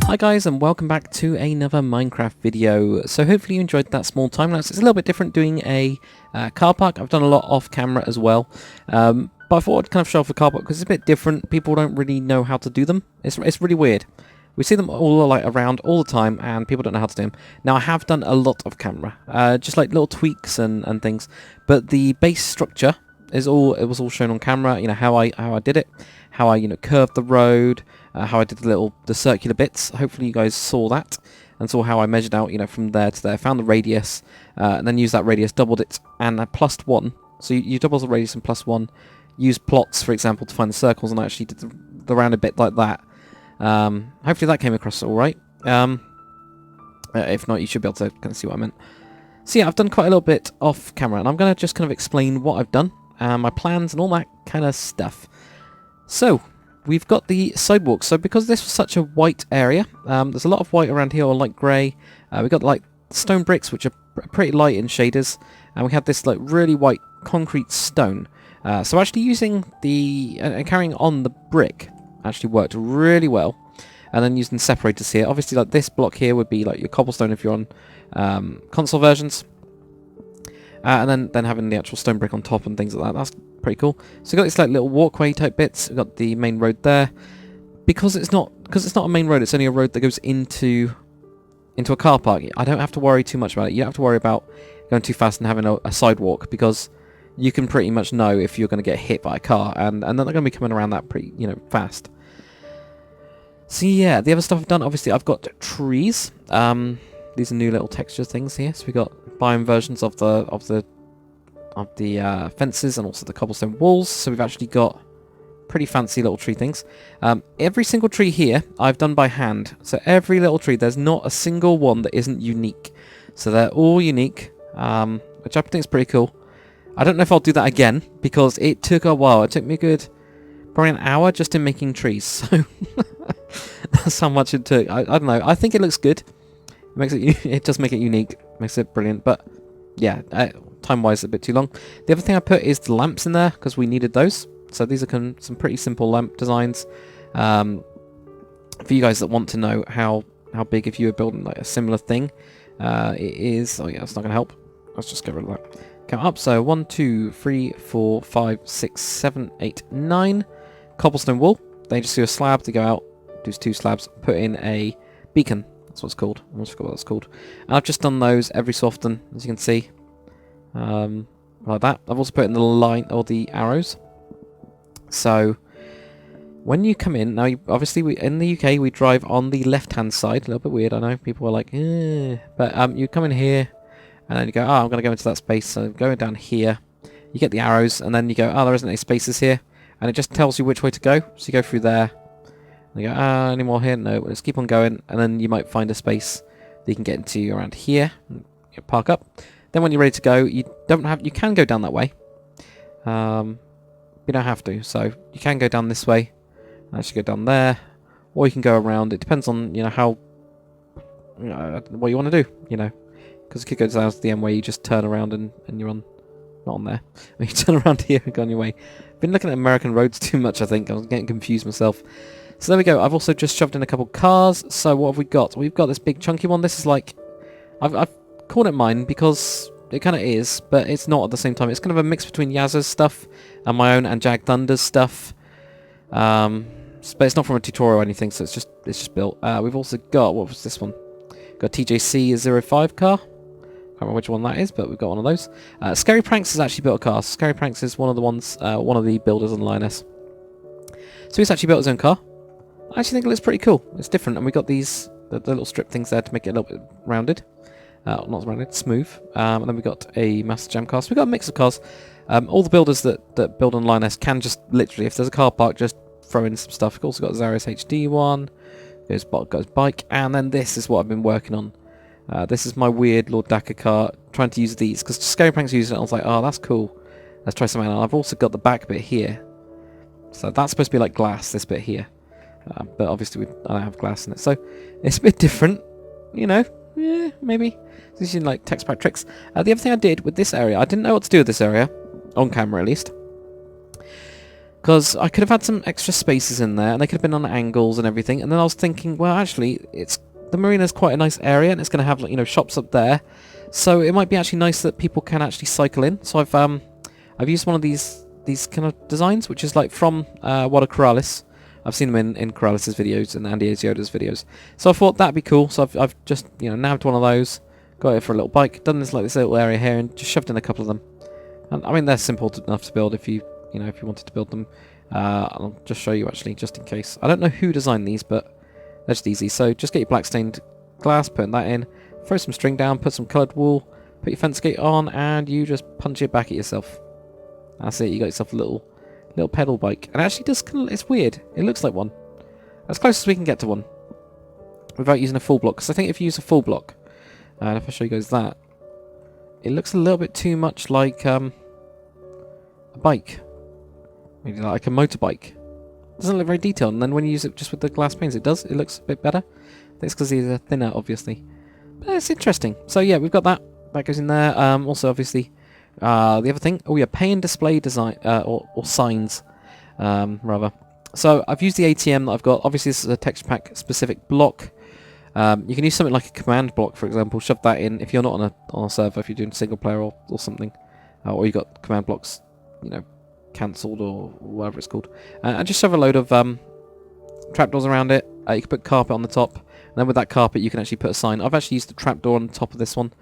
Hi guys, and welcome back to another Minecraft video. So hopefully you enjoyed that small time lapse. It's a little bit different doing a car park. I've done a lot off camera as well, but I thought I'd kind of show off the car park because it's a bit different. People don't really know how to do them. It's really weird. We see them all like around all the time, and people don't know how to do them. Now I have done a lot of camera, just like little tweaks and things, but the base structure is was all shown on camera. You know how I did it, how I curved the road. How I did the circular bits. Hopefully you guys saw that and saw how I measured out, from there to there. Found the radius and then used that radius, doubled it, and I plussed 1. So you double the radius and plus 1. Use plots, for example, to find the circles, and I actually did the rounded bit like that. Hopefully that came across all right. If not, you should be able to kind of see what I meant. So yeah, I've done quite a little bit off camera, and I'm going to just kind of explain what I've done, my plans, and all that kind of stuff. So we've got the sidewalk. So because this was such a white area, there's a lot of white around here, or light grey. We've got like stone bricks, which are pretty light in shaders, and we have this like really white concrete stone. So actually using the and carrying on the brick actually worked really well, and then using separators here. Obviously, like this block here would be like your cobblestone if you're on console versions, and then having the actual stone brick on top and things like that. That's pretty cool. So we've got this like little walkway type bits. We've got the main road there. Because it's not a main road, it's only a road that goes into a car park. I don't have to worry too much about it. You don't have to worry about going too fast and having a sidewalk, because you can pretty much know if you're going to get hit by a car, and they're going to be coming around that pretty fast. So yeah, the other stuff I've done, obviously I've got trees. These are new little texture things here. So we've got biome versions of the fences and also the cobblestone walls. So we've actually got pretty fancy little tree things. Every single tree here I've done by hand. So every little tree, there's not a single one that isn't unique. So they're all unique, which I think is pretty cool. I don't know if I'll do that again, because it took a while. It took me probably an hour just in making trees. So that's how much it took. I don't know. I think it looks good. It makes it does make it unique. Makes it brilliant. But yeah, time-wise, a bit too long. The other thing I put is the lamps in there, because we needed those. So these are some pretty simple lamp designs. For you guys that want to know how big, if you were building like a similar thing, it is. Oh yeah, it's not going to help. Let's just get rid of that. Count up. So 1, 2, 3, 4, 5, 6, 7, 8, 9 cobblestone wall. They just do a slab to go out. Do 2 slabs. Put in a beacon. That's what it's called. I almost forgot what that's called. And I've just done those every so often, as you can see. Like that. I've also put in the line or the arrows. So when you come in, now obviously in the UK we drive on the left-hand side. A little bit weird, I know. People are like, eh. But you come in here, and then you go, oh, I'm going to go into that space. So going down here, you get the arrows, and then you go, oh, there isn't any spaces here, and it just tells you which way to go. So you go through there, and you go, ah, any more here? No, let's keep on going, and then you might find a space that you can get into around here. You park up. Then when you're ready to go, you can go down that way. You don't have to, so you can go down this way, and actually go down there, or you can go around. It depends on how what you want to do, because it could go down to the end where you just turn around and you're on, not on there. You turn around here and go on your way. Been looking at American roads too much, I think. I was getting confused myself. So there we go. I've also just shoved in a couple cars. So what have we got? We've got this big chunky one. This is like, I've called it mine because it kind of is, but it's not at the same time. It's kind of a mix between Yaz's stuff and my own and Jag Thunder's stuff. But it's not from a tutorial or anything, so it's just built. We've also got, what was this one? Got TJC 05 car. Can't remember which one that is, but we've got one of those. Scary Pranks has actually built a car. Scary Pranks is one of the ones, one of the builders on Lioness. So he's actually built his own car. I actually think it looks pretty cool. It's different, and we got these the little strip things there to make it a little bit rounded. Not rounded, smooth. And then we got a Master Jam car. So we got a mix of cars. All the builders that build on Lioness can just literally, if there's a car park, just throw in some stuff. We've also got Zarius HD one. Goes bike, and then this is what I've been working on. This is my weird Lord Dakar car, trying to use these, because Scary Pranks used it, and I was like, oh, that's cool. Let's try something else. I've also got the back bit here. So that's supposed to be like glass, this bit here. But obviously I don't have glass in it, so it's a bit different, you know. Yeah, maybe. It's using like text pack tricks. The other thing I did with this area, I didn't know what to do with this area, on camera at least. Because I could have had some extra spaces in there, and they could have been on angles and everything. And then I was thinking, well, actually, the marina's quite a nice area, and it's going to have, like, you know, shops up there. So it might be actually nice that people can actually cycle in. So I've used one of these kind of designs, which is like from Wada Corrales. I've seen them in Corrales' videos and Andy Asioda's videos. So I thought that'd be cool. So I've just, you know, nabbed one of those, got it for a little bike, done this like this little area here, and just shoved in a couple of them. And I mean, they're simple enough to build if you wanted to build them. I'll just show you actually, just in case. I don't know who designed these, but they're just easy. So just get your black stained glass, put that in, throw some string down, put some coloured wool, put your fence gate on, and you just punch it back at yourself. That's it. You got yourself a little pedal bike, and it actually does kind of. It's weird. It looks like one, as close as we can get to one, without using a full block. Because I think if you use a full block, and if I show you guys that, it looks a little bit too much like a bike. Maybe like a motorbike. It doesn't look very detailed, and then when you use it just with the glass panes, it does. It looks a bit better. I think it's because these are thinner, obviously. But it's interesting. So yeah, we've got that. That goes in there. Also, obviously, the other thing. Oh yeah, pay and display design or signs, rather. So I've used the ATM that I've got. Obviously, this is a texture pack specific block. You can use something like a command block, for example. Shove that in if you're not on a server. If you're doing single player or something, or you got command blocks, you know, cancelled or whatever it's called, and just shove a load of trapdoors around it. You can put carpet on the top, and then with that carpet you can actually put a sign. I've actually used the trapdoor on the top of this one,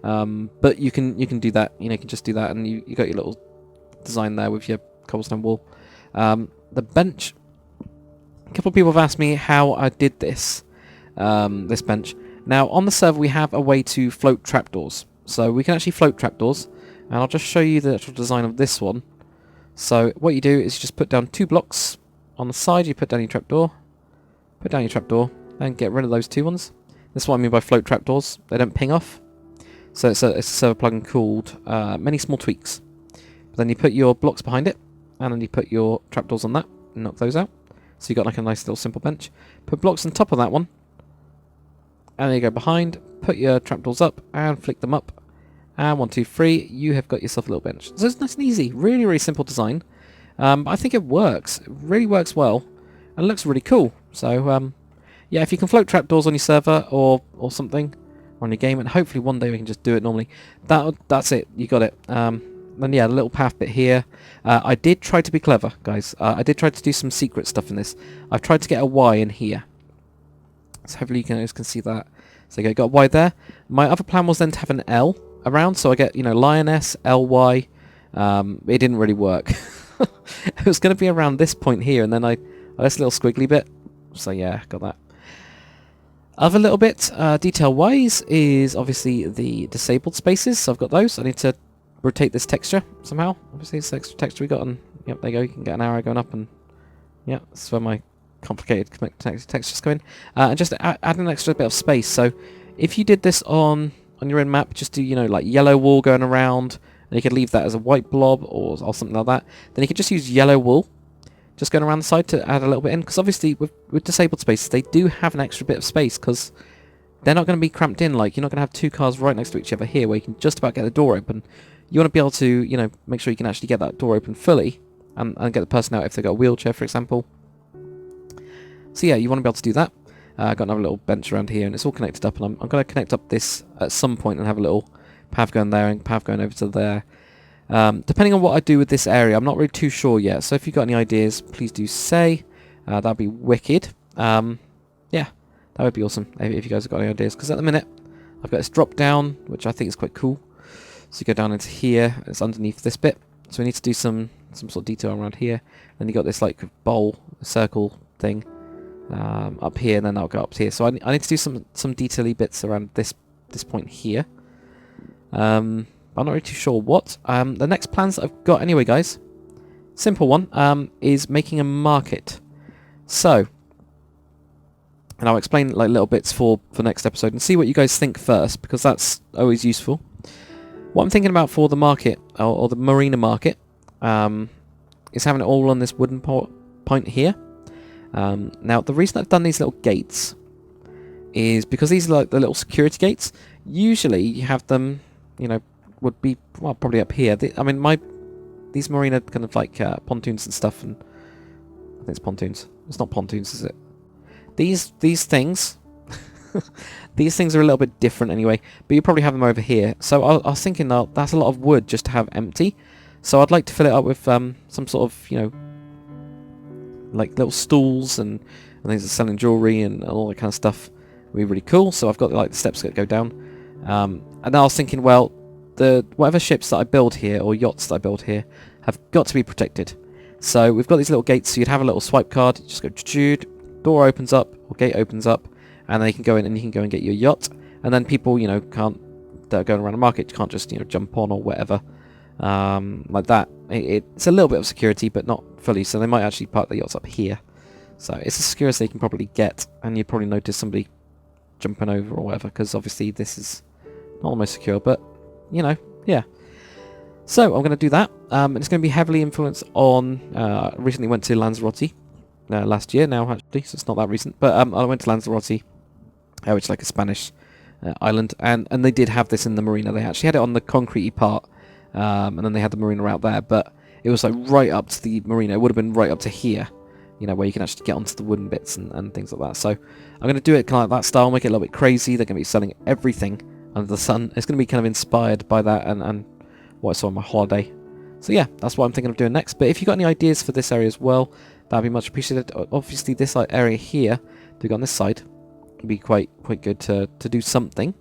but you can do that. You know, you can just do that, and you got your little design there with your cobblestone wall. The bench. A couple of people have asked me how I did this. This bench. Now on the server we have a way to float trapdoors, so we can actually float trapdoors, and I'll just show you the actual design of this one. So what you do is you just put down 2 blocks on the side. You put down your trapdoor, and get rid of those 2 ones. This is what I mean by float trapdoors. They don't ping off. So it's a server plugin called Many Small Tweaks. But then you put your blocks behind it, and then you put your trapdoors on that, and knock those out. So you got like a nice little simple bench. Put blocks on top of that one, and then you go behind. Put your trapdoors up and flick them up. And 1, 2, 3, you have got yourself a little bench. So it's nice and easy. Really, really simple design. But I think it works. It really works well. And it looks really cool. So, yeah, if you can float trapdoors on your server or something on your game, and hopefully one day we can just do it normally, that's it. You got it. Then, yeah, the little path bit here. I did try to be clever, guys. I did try to do some secret stuff in this. I've tried to get a Y in here. So hopefully you guys can see that. So you got a Y there. My other plan was then to have an L around, so I get, you know, Lioness, LY. It didn't really work. It was going to be around this point here, and then this little squiggly bit. So yeah, got that. Other little bit, detail-wise, is obviously the disabled spaces. So I've got those. I need to rotate this texture somehow. Obviously, it's extra texture we got, and yep, there you go. You can get an arrow going up, and yeah, that's where my complicated textures go in. And just add an extra bit of space. So if you did this on your own map, just do, you know, like yellow wool going around, and you could leave that as a white blob or something like that. Then you could just use yellow wool just going around the side to add a little bit in, because obviously with disabled spaces they do have an extra bit of space, because they're not going to be cramped in. Like, you're not going to have 2 cars right next to each other here where you can just about get the door open. You want to be able to, you know, make sure you can actually get that door open fully and get the person out if they've got a wheelchair, for example. So yeah, you want to be able to do that. I've got another little bench around here, and it's all connected up, and I'm going to connect up this at some point and have a little path going there and path going over to there. Depending on what I do with this area, I'm not really too sure yet, so if you've got any ideas, please do say. That'd be wicked. Yeah, that would be awesome if you guys have got any ideas, because at the minute, I've got this drop down, which I think is quite cool. So you go down into here, it's underneath this bit. So we need to do some sort of detail around here. Then you got this like bowl, circle thing up here, and then that'll go up here. So I need to do some detail-y bits around this point here. I'm not really too sure what. The next plans that I've got anyway, guys, simple one, is making a market. So, and I'll explain like little bits for next episode and see what you guys think first, because that's always useful. What I'm thinking about for the market, or the marina market, is having it all on this wooden point here. Now, the reason I've done these little gates is because these are like the little security gates. Usually you have them, you know, would be, well, probably up here. I mean, these marina kind of like pontoons and stuff, and I think it's pontoons. It's not pontoons, is it? These things, these things are a little bit different anyway, but you probably have them over here. So I was thinking that that's a lot of wood just to have empty. So I'd like to fill it up with some sort of, you know, like little stools and things that selling jewellery and all that kind of stuff. Would be really cool. So I've got like the steps that go down. And I was thinking, well, whatever ships that I build here, or yachts that I build here, have got to be protected. So we've got these little gates, so you'd have a little swipe card, you just go choo-choo, door opens up, or gate opens up, and then you can go in and you can go and get your yacht. And then people, you know, that are going around the market, can't just, you know, jump on or whatever, like that. It's a little bit of security, but not fully, so they might actually park the yachts up here. So it's as secure as they can probably get, and you'd probably notice somebody jumping over or whatever, because obviously this is not the most secure, but, you know, yeah. So I'm going to do that, and it's going to be heavily influenced on, I recently went to Lanzarote, last year now actually, so it's not that recent, but I went to Lanzarote, which is like a Spanish island, and they did have this in the marina. They actually had it on the concrete part, and then they had the marina out there, but it was like right up to the marina. It would have been right up to here, you know, where you can actually get onto the wooden bits and things like that. So I'm going to do it kind of like that style, make it a little bit crazy. They're going to be selling everything under the sun. It's going to be kind of inspired by that and what I saw on my holiday. So yeah, that's what I'm thinking of doing next. But if you've got any ideas for this area as well, that'd be much appreciated. Obviously this area here, to go on this side, would be quite good to do something.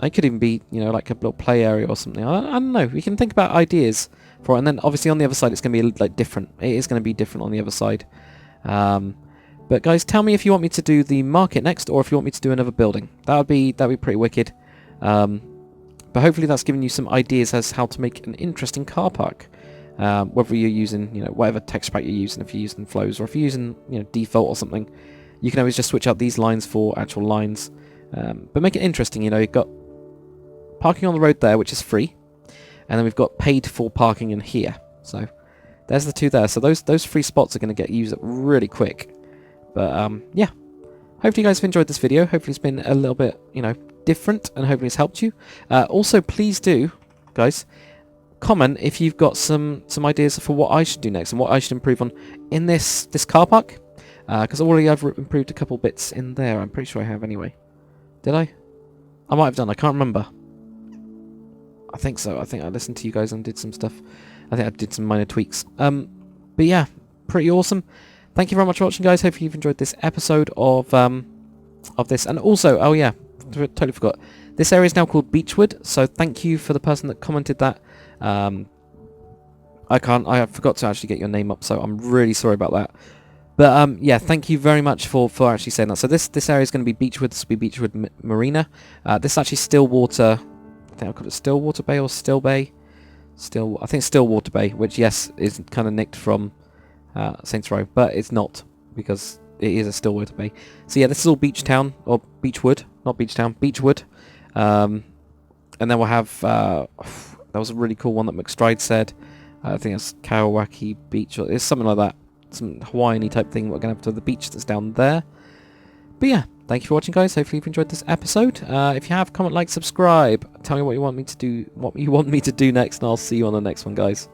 I could even be, you know, like a little play area or something. I don't know. We can think about ideas for it, and then obviously on the other side it's going to be like different. It is going to be different on the other side. But guys, tell me if you want me to do the market next, or if you want me to do another building. That'd be pretty wicked. But hopefully that's given you some ideas as how to make an interesting car park. Whether you're using, you know, whatever texture pack you're using, if you're using flows or if you're using, you know, default or something, you can always just switch out these lines for actual lines. But make it interesting. You know, you've got parking on the road there, which is free, and then we've got paid for parking in here. So there's the two there. So those free spots are going to get used up really quick. But yeah, hopefully you guys have enjoyed this video. Hopefully it's been a little bit, you know, different, and hopefully it's helped you. Also, please do, guys, comment if you've got some ideas for what I should do next and what I should improve on in this car park. Because already I've improved a couple bits in there. I'm pretty sure I have anyway. Did I? I might have done. I can't remember. I think so. I think I listened to you guys and did some stuff. I think I did some minor tweaks. But yeah, pretty awesome. Thank you very much for watching, guys. Hopefully you've enjoyed this episode of this. And also, oh yeah, totally forgot. This area is now called Beachwood. So thank you for the person that commented that. I forgot to actually get your name up, so I'm really sorry about that. But yeah, thank you very much for actually saying that. So this area is going to be Beachwood. This will be Beachwood Marina. This is actually Stillwater. I think I've called it Stillwater Bay or Still Bay. I think Stillwater Bay, which yes is kind of nicked from Saints Row, but it's not, because it is a Stillwater Bay. So yeah, this is all Beach Town, or Beachwood, not Beach Town, Beachwood. And then we'll have that was a really cool one that McStride said. I think it's Kawaki Beach, or it's something like that. Some Hawaiian-y type thing. We're going to have to the beach that's down there. But yeah, thank you for watching, guys. Hopefully you've enjoyed this episode. If you have, comment, like, subscribe. Tell me what you want me to do, next, and I'll see you on the next one, guys.